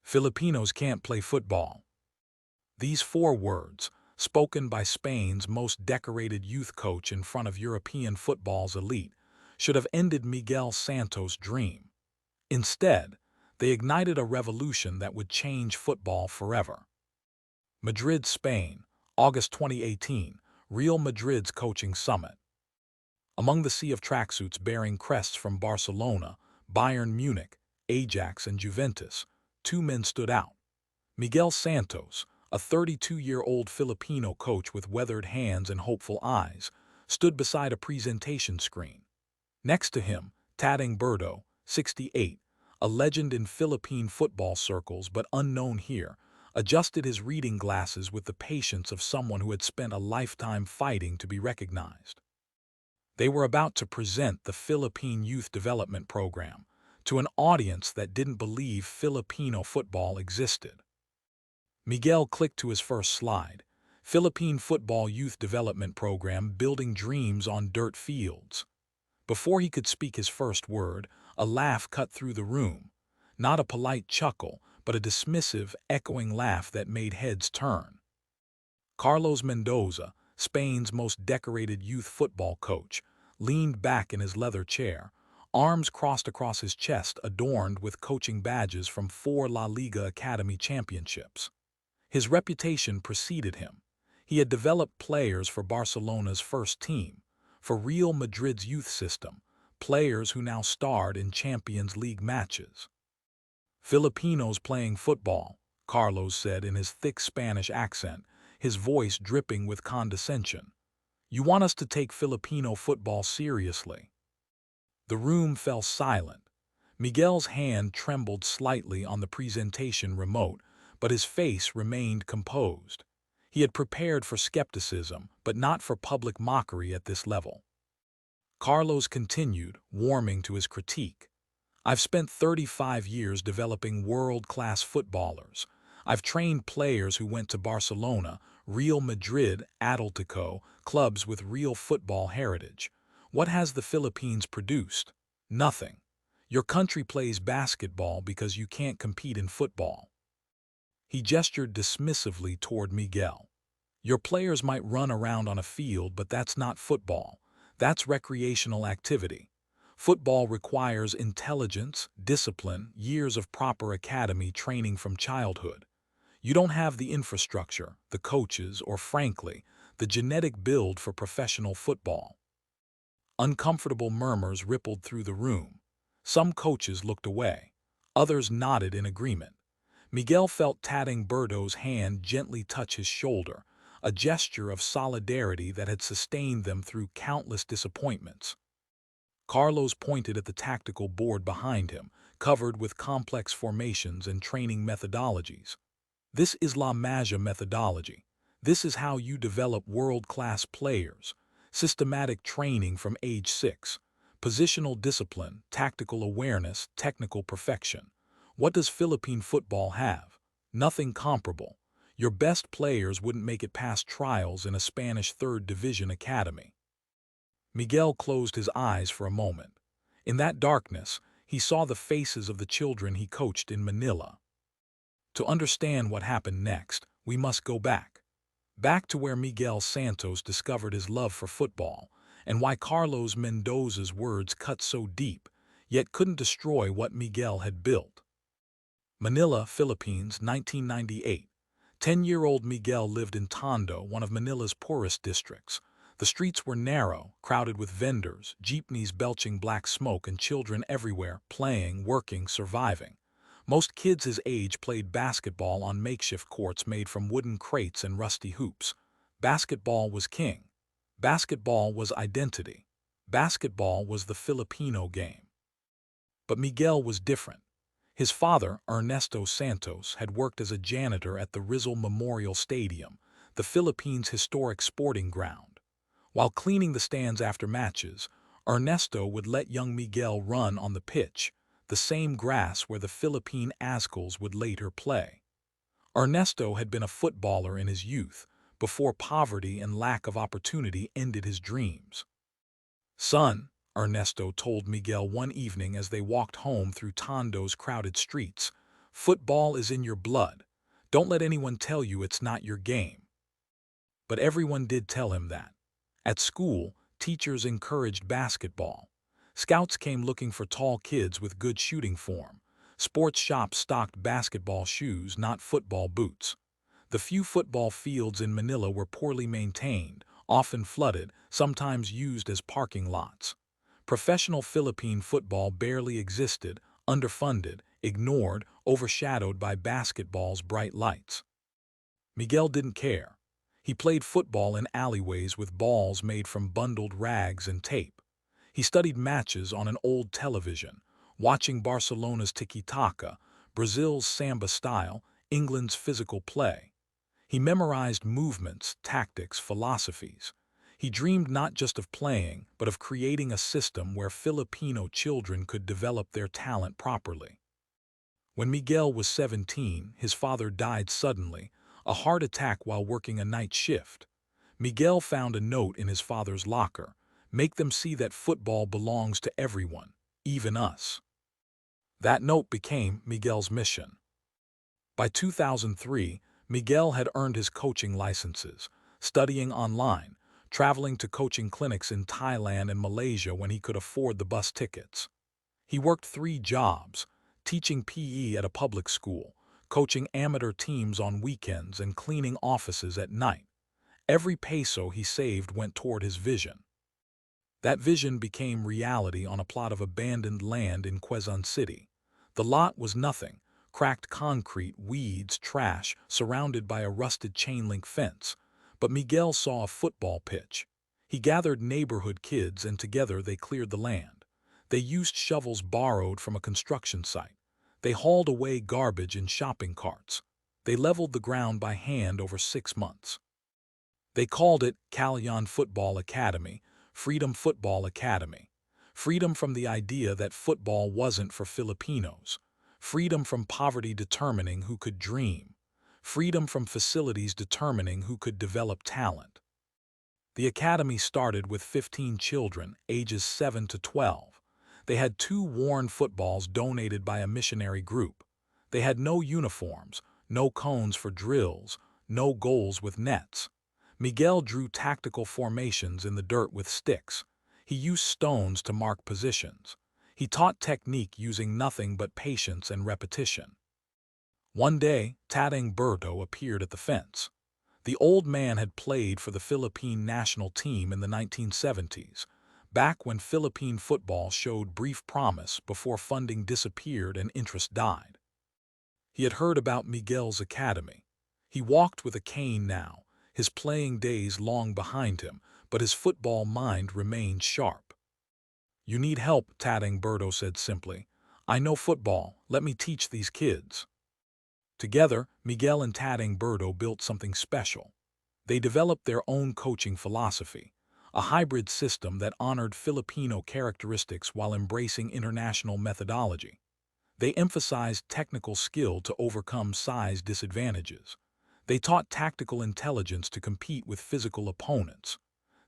Filipinos can't play football. These 4 words, spoken by Spain's most decorated youth coach in front of European football's elite, should have ended Miguel Santos' dream. Instead, they ignited a revolution that would change football forever. Madrid, Spain, August 2018, Real Madrid's coaching summit. Among the sea of tracksuits bearing crests from Barcelona, Bayern Munich, Ajax, and Juventus, 2 men stood out. Miguel Santos, a 32-year-old Filipino coach with weathered hands and hopeful eyes, stood beside a presentation screen. Next to him, Tadang Berto, 68, a legend in Philippine football circles but unknown here, adjusted his reading glasses with the patience of someone who had spent a lifetime fighting to be recognized. They were about to present the Philippine Youth Development Program to an audience that didn't believe Filipino football existed. Miguel clicked to his first slide, Philippine Football Youth Development Program Building Dreams on Dirt Fields. Before he could speak his first word, a laugh cut through the room. Not a polite chuckle, but a dismissive, echoing laugh that made heads turn. Carlos Mendoza, Spain's most decorated youth football coach, leaned back in his leather chair, arms crossed across his chest adorned with coaching badges from 4 La Liga Academy championships. His reputation preceded him. He had developed players for Barcelona's first team, for Real Madrid's youth system, players who now starred in Champions League matches. Filipinos playing football, Carlos said in his thick Spanish accent, his voice dripping with condescension. You want us to take Filipino football seriously? The room fell silent. Miguel's hand trembled slightly on the presentation remote, but his face remained composed. He had prepared for skepticism, but not for public mockery at this level. Carlos continued, warming to his critique. I've spent 35 years developing world-class footballers. I've trained players who went to Barcelona, Real Madrid, Atletico, clubs with real football heritage. What has the Philippines produced? Nothing. Your country plays basketball because you can't compete in football. He gestured dismissively toward Miguel. Your players might run around on a field, but that's not football. That's recreational activity. Football requires intelligence, discipline, years of proper academy training from childhood. You don't have the infrastructure, the coaches, or frankly, the genetic build for professional football. Uncomfortable murmurs rippled through the room. Some coaches looked away. Others nodded in agreement. Miguel felt Tadang Berto's hand gently touch his shoulder, a gesture of solidarity that had sustained them through countless disappointments. Carlos pointed at the tactical board behind him, covered with complex formations and training methodologies. This is La Magia methodology. This is how you develop world-class players. Systematic training from age 6. Positional discipline, tactical awareness, technical perfection. What does Philippine football have? Nothing comparable. Your best players wouldn't make it past trials in a Spanish 3rd Division academy. Miguel closed his eyes for a moment. In that darkness, he saw the faces of the children he coached in Manila. To understand what happened next, we must go back. Back to where Miguel Santos discovered his love for football, and why Carlos Mendoza's words cut so deep, yet couldn't destroy what Miguel had built. Manila, Philippines, 1998. 10-year-old Miguel lived in Tondo, one of Manila's poorest districts. The streets were narrow, crowded with vendors, jeepneys belching black smoke, and children everywhere, playing, working, surviving. Most kids his age played basketball on makeshift courts made from wooden crates and rusty hoops. Basketball was king. Basketball was identity. Basketball was the Filipino game. But Miguel was different. His father, Ernesto Santos, had worked as a janitor at the Rizal Memorial Stadium, the Philippines' historic sporting ground. While cleaning the stands after matches, Ernesto would let young Miguel run on the pitch, the same grass where the Philippine Azkals would later play. Ernesto had been a footballer in his youth, before poverty and lack of opportunity ended his dreams. Son, Ernesto told Miguel one evening as they walked home through Tondo's crowded streets, Football is in your blood. Don't let anyone tell you it's not your game. But everyone did tell him that. At school, teachers encouraged basketball. Scouts came looking for tall kids with good shooting form. Sports shops stocked basketball shoes, not football boots. The few football fields in Manila were poorly maintained, often flooded, sometimes used as parking lots. Professional Philippine football barely existed, underfunded, ignored, overshadowed by basketball's bright lights. Miguel didn't care. He played football in alleyways with balls made from bundled rags and tape. He studied matches on an old television, watching Barcelona's tiki-taka, Brazil's samba style, England's physical play. He memorized movements, tactics, philosophies. He dreamed not just of playing, but of creating a system where Filipino children could develop their talent properly. When Miguel was 17, his father died suddenly, a heart attack while working a night shift. Miguel found a note in his father's locker: "Make them see that football belongs to everyone, even us." That note became Miguel's mission. By 2003, Miguel had earned his coaching licenses, studying online, traveling to coaching clinics in Thailand and Malaysia when he could afford the bus tickets. He worked 3 jobs: teaching PE at a public school, coaching amateur teams on weekends, and cleaning offices at night. Every peso he saved went toward his vision. That vision became reality on a plot of abandoned land in Quezon City. The lot was nothing: cracked concrete, weeds, trash, surrounded by a rusted chain-link fence. But Miguel saw a football pitch. He gathered neighborhood kids, and together they cleared the land. They used shovels borrowed from a construction site. They hauled away garbage in shopping carts. They leveled the ground by hand over 6 months. They called it Calayan Football Academy, Freedom Football Academy. Freedom from the idea that football wasn't for Filipinos. Freedom from poverty determining who could dream. Freedom from facilities determining who could develop talent. The academy started with 15 children, ages 7 to 12. They had 2 worn footballs donated by a missionary group. They had no uniforms, no cones for drills, no goals with nets. Miguel drew tactical formations in the dirt with sticks. He used stones to mark positions. He taught technique using nothing but patience and repetition. One day, Tatang Berto appeared at the fence. The old man had played for the Philippine national team in the 1970s, back when Philippine football showed brief promise before funding disappeared and interest died. He had heard about Miguel's academy. He walked with a cane now, his playing days long behind him, but his football mind remained sharp. "You need help," Tatang Berto said simply. "I know football, let me teach these kids." Together, Miguel and Tatang Berto built something special. They developed their own coaching philosophy, a hybrid system that honored Filipino characteristics while embracing international methodology. They emphasized technical skill to overcome size disadvantages. They taught tactical intelligence to compete with physical opponents.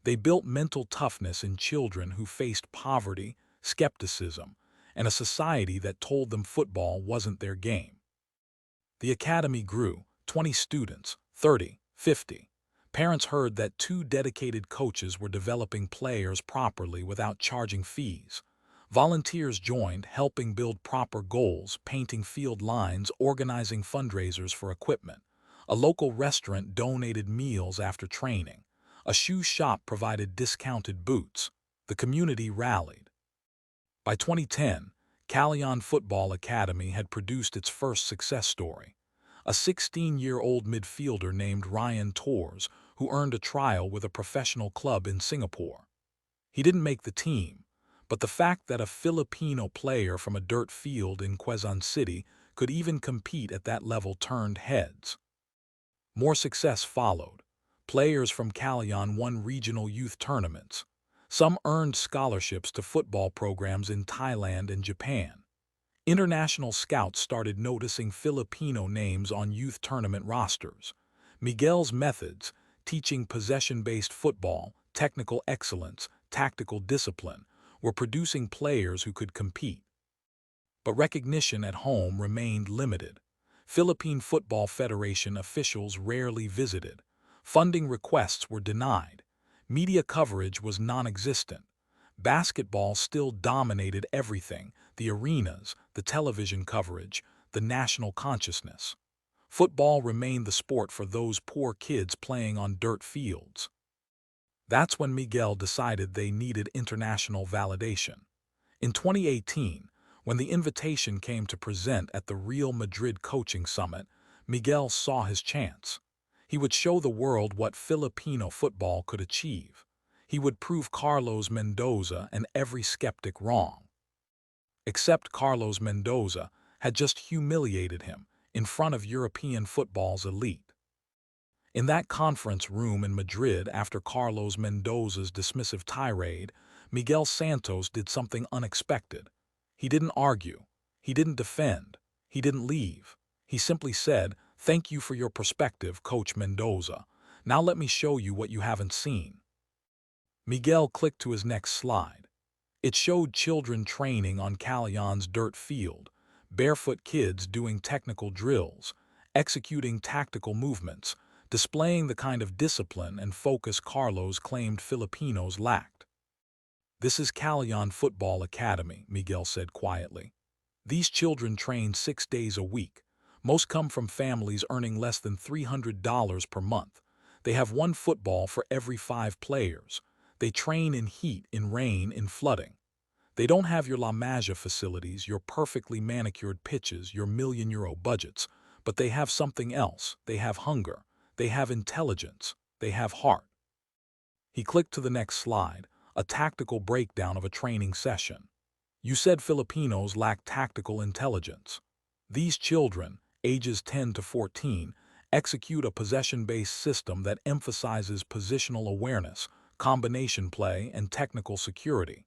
They built mental toughness in children who faced poverty, skepticism, and a society that told them football wasn't their game. The academy grew: 20 students, 30, 50. Parents heard that 2 dedicated coaches were developing players properly without charging fees. Volunteers joined, helping build proper goals, painting field lines, organizing fundraisers for equipment. A local restaurant donated meals after training. A shoe shop provided discounted boots. The community rallied. By 2010, Calayan Football Academy had produced its first success story: a 16-year-old midfielder named Ryan Torres, who earned a trial with a professional club in Singapore. He didn't make the team, but the fact that a Filipino player from a dirt field in Quezon City could even compete at that level turned heads. More success followed. Players from Calayan won regional youth tournaments. Some earned scholarships to football programs in Thailand and Japan. International scouts started noticing Filipino names on youth tournament rosters. Miguel's methods, teaching possession-based football, technical excellence, tactical discipline, were producing players who could compete. But recognition at home remained limited. Philippine Football Federation officials rarely visited. Funding requests were denied. Media coverage was non-existent. Basketball still dominated everything: the arenas, the television coverage, the national consciousness. Football remained the sport for those poor kids playing on dirt fields. That's when Miguel decided they needed international validation. In 2018, when the invitation came to present at the Real Madrid coaching summit, Miguel saw his chance. He would show the world what Filipino football could achieve. He would prove Carlos Mendoza and every skeptic wrong. Except Carlos Mendoza had just humiliated him in front of European football's elite. In that conference room in Madrid after Carlos Mendoza's dismissive tirade, Miguel Santos did something unexpected. He didn't argue. He didn't defend. He didn't leave. He simply said, "Thank you for your perspective, Coach Mendoza. Now let me show you what you haven't seen." Miguel clicked to his next slide. It showed children training on Calion's dirt field, barefoot kids doing technical drills, executing tactical movements, displaying the kind of discipline and focus Carlos claimed Filipinos lacked. "This is Calion Football Academy," Miguel said quietly. "These children train 6 days a week. Most come from families earning less than $300 per month. They have one football for every 5 players. They train in heat, in rain, in flooding. They don't have your La Masia facilities, your perfectly manicured pitches, your million-euro budgets, but they have something else. They have hunger. They have intelligence. They have heart." He clicked to the next slide, a tactical breakdown of a training session. "You said Filipinos lack tactical intelligence. These children, ages 10 to 14, execute a possession-based system that emphasizes positional awareness, combination play, and technical security.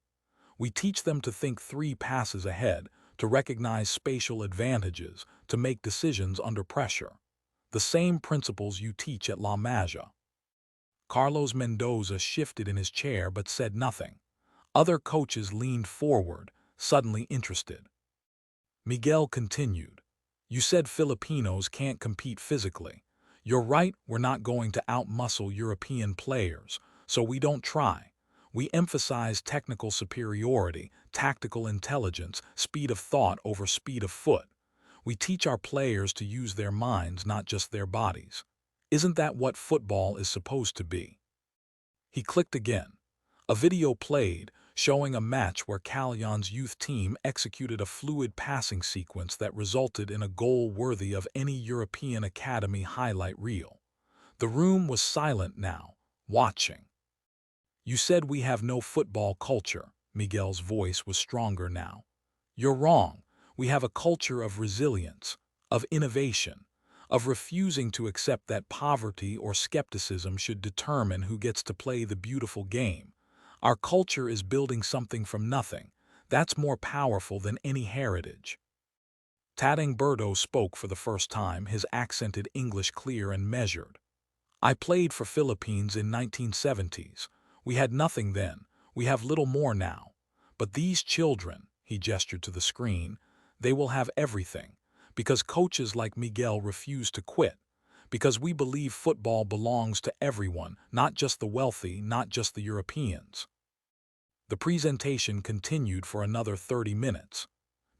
We teach them to think 3 passes ahead, to recognize spatial advantages, to make decisions under pressure. The same principles you teach at La Masia." Carlos Mendoza shifted in his chair but said nothing. Other coaches leaned forward, suddenly interested. Miguel continued, "You said Filipinos can't compete physically. You're right, we're not going to outmuscle European players, so we don't try. We emphasize technical superiority, tactical intelligence, speed of thought over speed of foot. We teach our players to use their minds, not just their bodies. Isn't that what football is supposed to be?" He clicked again. A video played, showing a match where Calion's youth team executed a fluid passing sequence that resulted in a goal worthy of any European Academy highlight reel. The room was silent now, watching. "You said we have no football culture." Miguel's voice was stronger now. "You're wrong. We have a culture of resilience, of innovation, of refusing to accept that poverty or skepticism should determine who gets to play the beautiful game. Our culture is building something from nothing. That's more powerful than any heritage." Tadang Berto spoke for the first time, his accented English clear and measured. "I played for Philippines in 1970s. We had nothing then. We have little more now. But these children," he gestured to the screen, "they will have everything. Because coaches like Miguel refuse to quit. Because we believe football belongs to everyone, not just the wealthy, not just the Europeans." The presentation continued for another 30 minutes.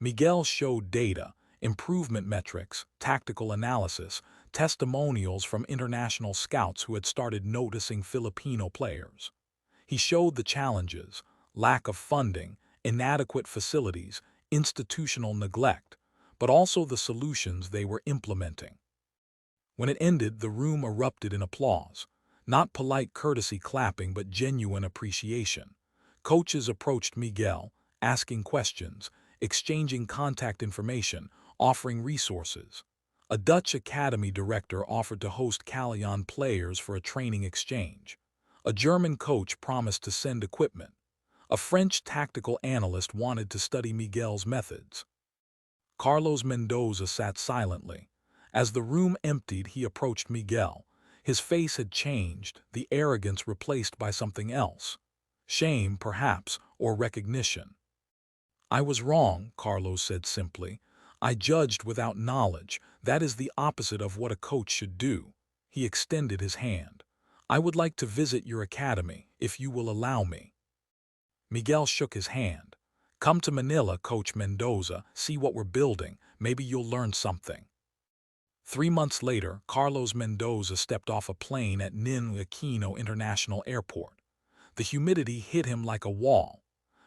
Miguel showed data, improvement metrics, tactical analysis, testimonials from international scouts who had started noticing Filipino players. He showed the challenges: lack of funding, inadequate facilities, institutional neglect, but also the solutions they were implementing. When it ended, the room erupted in applause. Not polite courtesy clapping, but genuine appreciation. Coaches approached Miguel, asking questions, exchanging contact information, offering resources. A Dutch academy director offered to host Calion players for a training exchange. A German coach promised to send equipment. A French tactical analyst wanted to study Miguel's methods. Carlos Mendoza sat silently. As the room emptied, he approached Miguel. His face had changed, the arrogance replaced by something else. Shame, perhaps, or recognition. "I was wrong," Carlos said simply. "I judged without knowledge. That is the opposite of what a coach should do." He extended his hand. "I would like to visit your academy, if you will allow me." Miguel shook his hand. "Come to Manila, Coach Mendoza, see what we're building. Maybe you'll learn something." 3 months later, Carlos Mendoza stepped off a plane at Nin Aquino International Airport. The humidity hit him like a wall.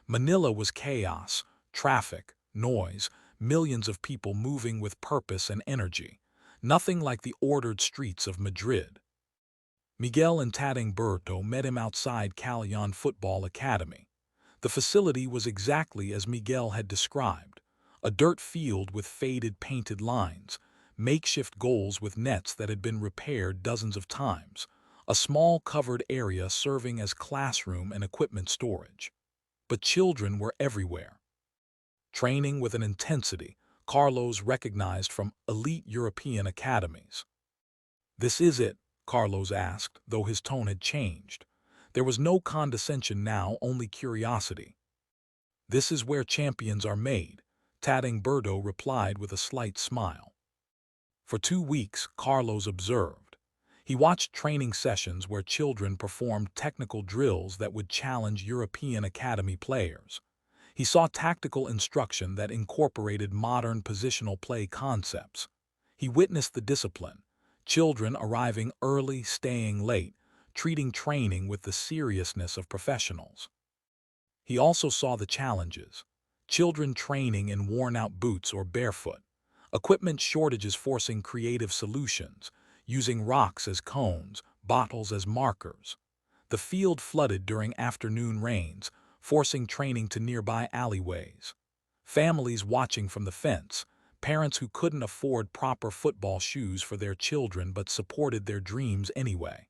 Manila was chaos, traffic, noise, millions of people moving with purpose and energy. Nothing like the ordered streets of Madrid. Miguel and Berto met him outside Callejon Football Academy. The facility was exactly as Miguel had described. A dirt field with faded painted lines, makeshift goals with nets that had been repaired dozens of times, a small covered area serving as classroom and equipment storage. But children were everywhere. Training with an intensity Carlos recognized from elite European academies. "This is it?" Carlos asked, though his tone had changed. There was no condescension now, only curiosity. "This is where champions are made," Berto replied with a slight smile. For 2 weeks, Carlos observed. He watched training sessions where children performed technical drills that would challenge European academy players. He saw tactical instruction that incorporated modern positional play concepts. He witnessed the discipline, children arriving early, staying late, treating training with the seriousness of professionals. He also saw the challenges, children training in worn-out boots or barefoot, equipment shortages forcing creative solutions, using rocks as cones, bottles as markers. The field flooded during afternoon rains, forcing training to nearby alleyways. Families watching from the fence, parents who couldn't afford proper football shoes for their children but supported their dreams anyway.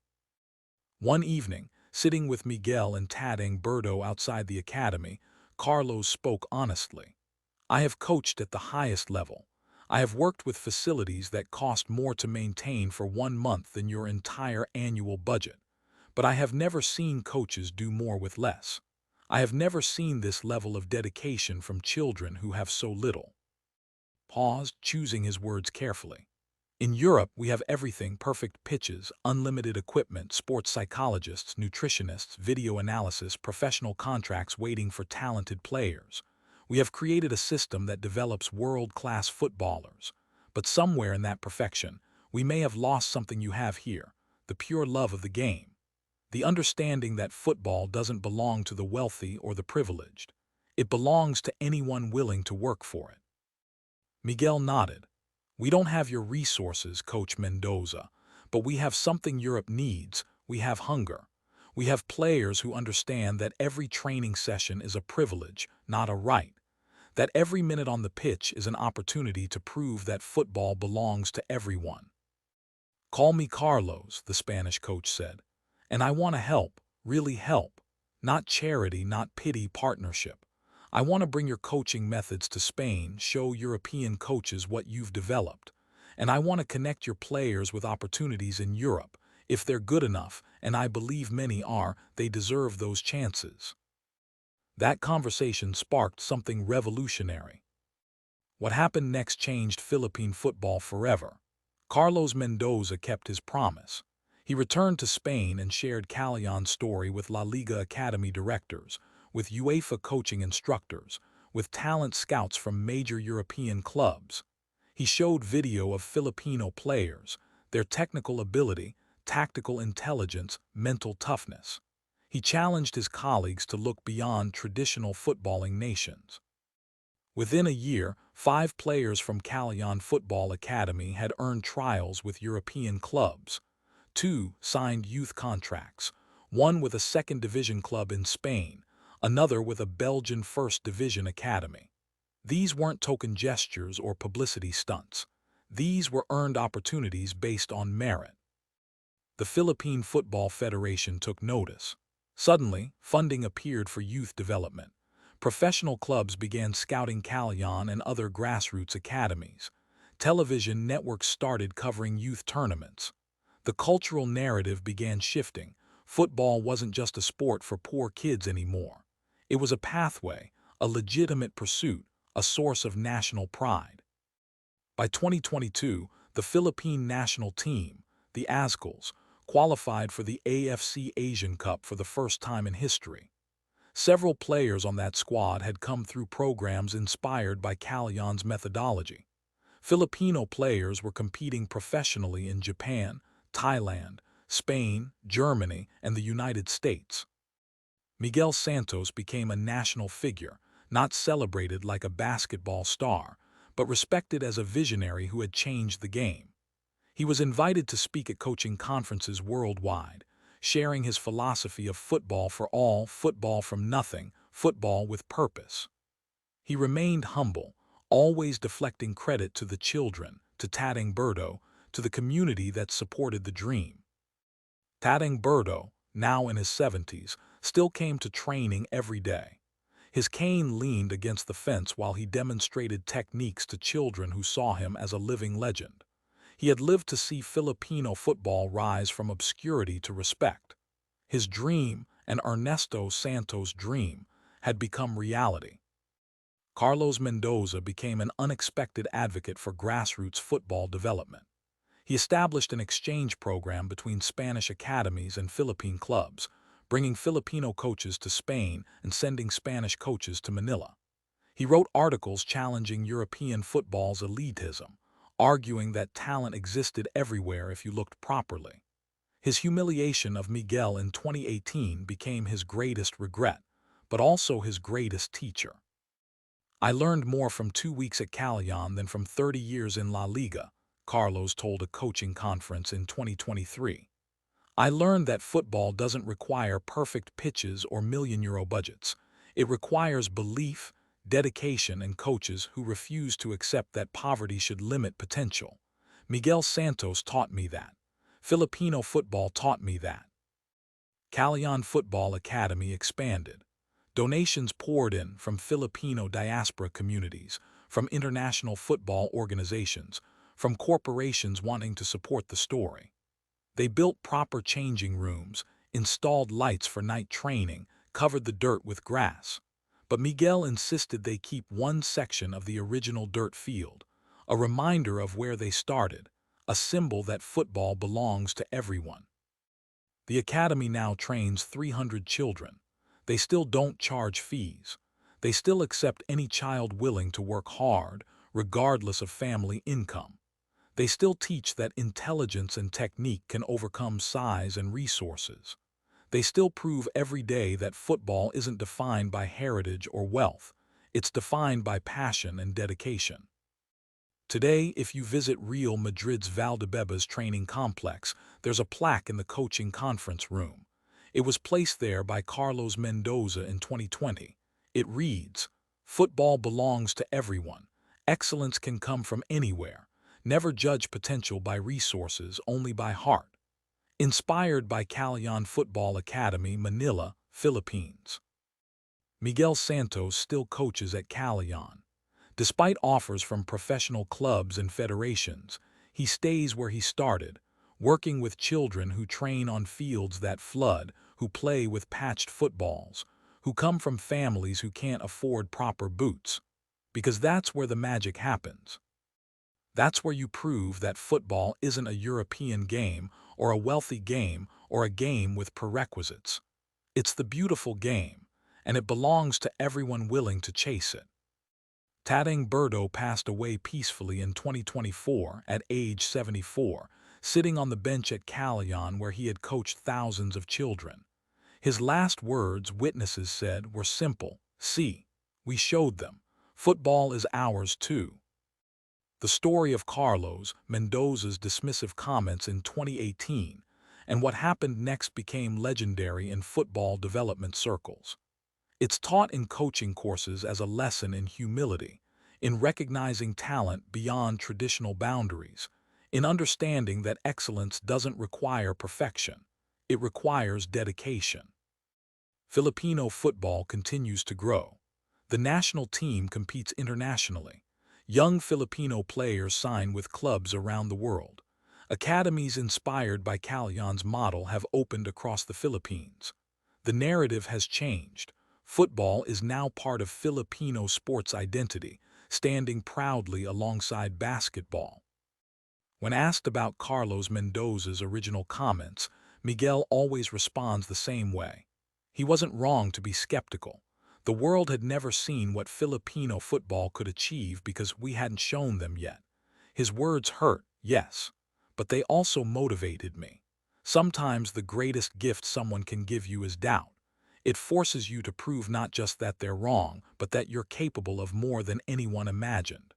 One evening, sitting with Miguel and Berto outside the academy, Carlos spoke honestly. "I have coached at the highest level. I have worked with facilities that cost more to maintain for 1 month than your entire annual budget. But I have never seen coaches do more with less. I have never seen this level of dedication from children who have so little." Paused, choosing his words carefully. "In Europe, we have everything: perfect pitches, unlimited equipment, sports psychologists, nutritionists, video analysis, professional contracts waiting for talented players. We have created a system that develops world-class footballers. But somewhere in that perfection, we may have lost something you have here: the pure love of the game. The understanding that football doesn't belong to the wealthy or the privileged. It belongs to anyone willing to work for it." Miguel nodded. "We don't have your resources, Coach Mendoza, but we have something Europe needs. We have hunger. We have players who understand that every training session is a privilege, not a right. That every minute on the pitch is an opportunity to prove that football belongs to everyone." "Call me Carlos," the Spanish coach said. "And I want to help, really help. Not charity, not pity, partnership. I want to bring your coaching methods to Spain, show European coaches what you've developed. And I want to connect your players with opportunities in Europe. If they're good enough, and I believe many are, they deserve those chances." That conversation sparked something revolutionary. What happened next changed Philippine football forever. Carlos Mendoza kept his promise. He returned to Spain and shared Callejon's story with La Liga Academy directors, with UEFA coaching instructors, with talent scouts from major European clubs. He showed video of Filipino players, their technical ability, tactical intelligence, mental toughness. He challenged his colleagues to look beyond traditional footballing nations. Within a year, 5 players from Callejon Football Academy had earned trials with European clubs. 2 signed youth contracts, one with a second division club in Spain, another with a Belgian first division academy. These weren't token gestures or publicity stunts. These were earned opportunities based on merit. The Philippine Football Federation took notice. Suddenly, funding appeared for youth development. Professional clubs began scouting Callejon and other grassroots academies. Television networks started covering youth tournaments. The cultural narrative began shifting. Football wasn't just a sport for poor kids anymore. It was a pathway, a legitimate pursuit, a source of national pride. By 2022, the Philippine national team, the Azkals, qualified for the AFC Asian Cup for the first time in history. Several players on that squad had come through programs inspired by Callion's methodology. Filipino players were competing professionally in Japan, Thailand, Spain, Germany, and the United States. Miguel Santos became a national figure, not celebrated like a basketball star, but respected as a visionary who had changed the game. He was invited to speak at coaching conferences worldwide, sharing his philosophy of football for all, football from nothing, football with purpose. He remained humble, always deflecting credit to the children, to Tatang Berto, to the community that supported the dream. Tatang Berto, now in his 70s, still came to training every day. His cane leaned against the fence while he demonstrated techniques to children who saw him as a living legend. He had lived to see Filipino football rise from obscurity to respect. His dream, and Ernesto Santos' dream, had become reality. Carlos Mendoza became an unexpected advocate for grassroots football development. He established an exchange program between Spanish academies and Philippine clubs, bringing Filipino coaches to Spain and sending Spanish coaches to Manila. He wrote articles challenging European football's elitism, arguing that talent existed everywhere if you looked properly. His humiliation of Miguel in 2018 became his greatest regret, but also his greatest teacher. "I learned more from 2 weeks at Callion than from 30 years in La Liga," Carlos told a coaching conference in 2023. "I learned that football doesn't require perfect pitches or million-euro budgets. It requires belief, dedication, and coaches who refuse to accept that poverty should limit potential. Miguel Santos taught me that. Filipino football taught me that." Callion Football Academy expanded. Donations poured in from Filipino diaspora communities, from international football organizations, from corporations wanting to support the story. They built proper changing rooms, installed lights for night training, covered the dirt with grass. But Miguel insisted they keep one section of the original dirt field, a reminder of where they started, a symbol that football belongs to everyone. The academy now trains 300 children. They still don't charge fees. They still accept any child willing to work hard, regardless of family income. They still teach that intelligence and technique can overcome size and resources. They still prove every day that football isn't defined by heritage or wealth. It's defined by passion and dedication. Today, if you visit Real Madrid's Valdebebas training complex, there's a plaque in the coaching conference room. It was placed there by Carlos Mendoza in 2020. It reads, "Football belongs to everyone. Excellence can come from anywhere. Never judge potential by resources, only by heart." Inspired by Callion Football Academy, Manila, Philippines. Miguel Santos still coaches at Callion. Despite offers from professional clubs and federations, he stays where he started, working with children who train on fields that flood, who play with patched footballs, who come from families who can't afford proper boots. Because that's where the magic happens. That's where you prove that football isn't a European game or a wealthy game or a game with prerequisites. It's the beautiful game, and it belongs to everyone willing to chase it. Tatang Berto passed away peacefully in 2024 at age 74, sitting on the bench at Callion where he had coached thousands of children. His last words, witnesses said, were simple: "See, we showed them. Football is ours too." The story of Carlos Mendoza's dismissive comments in 2018 and what happened next became legendary in football development circles. It's taught in coaching courses as a lesson in humility, in recognizing talent beyond traditional boundaries, in understanding that excellence doesn't require perfection. It requires dedication. Filipino football continues to grow. The national team competes internationally. Young Filipino players sign with clubs around the world. Academies inspired by Callion's model have opened across the Philippines. The narrative has changed. Football is now part of Filipino sports identity, standing proudly alongside basketball. When asked about Carlos Mendoza's original comments, Miguel always responds the same way. He wasn't wrong to be skeptical. The world had never seen what Filipino football could achieve because we hadn't shown them yet. His words hurt, yes, but they also motivated me. Sometimes the greatest gift someone can give you is doubt. It forces you to prove not just that they're wrong, but that you're capable of more than anyone imagined.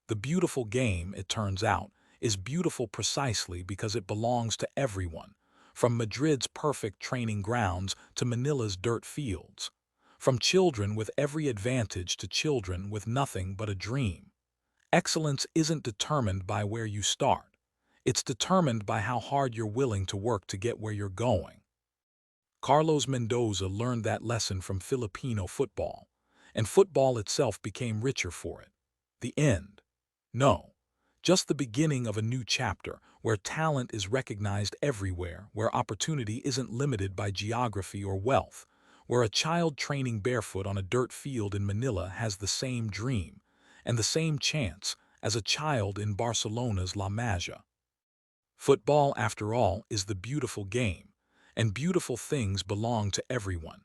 The beautiful game, it turns out, is beautiful precisely because it belongs to everyone, from Madrid's perfect training grounds to Manila's dirt fields, from children with every advantage to children with nothing but a dream. Excellence isn't determined by where you start. It's determined by how hard you're willing to work to get where you're going. Carlos Mendoza learned that lesson from Filipino football, and football itself became richer for it. The end. No, just the beginning of a new chapter where talent is recognized everywhere, where opportunity isn't limited by geography or wealth, where a child training barefoot on a dirt field in Manila has the same dream and the same chance as a child in Barcelona's La Masia. Football, after all, is the beautiful game, and beautiful things belong to everyone.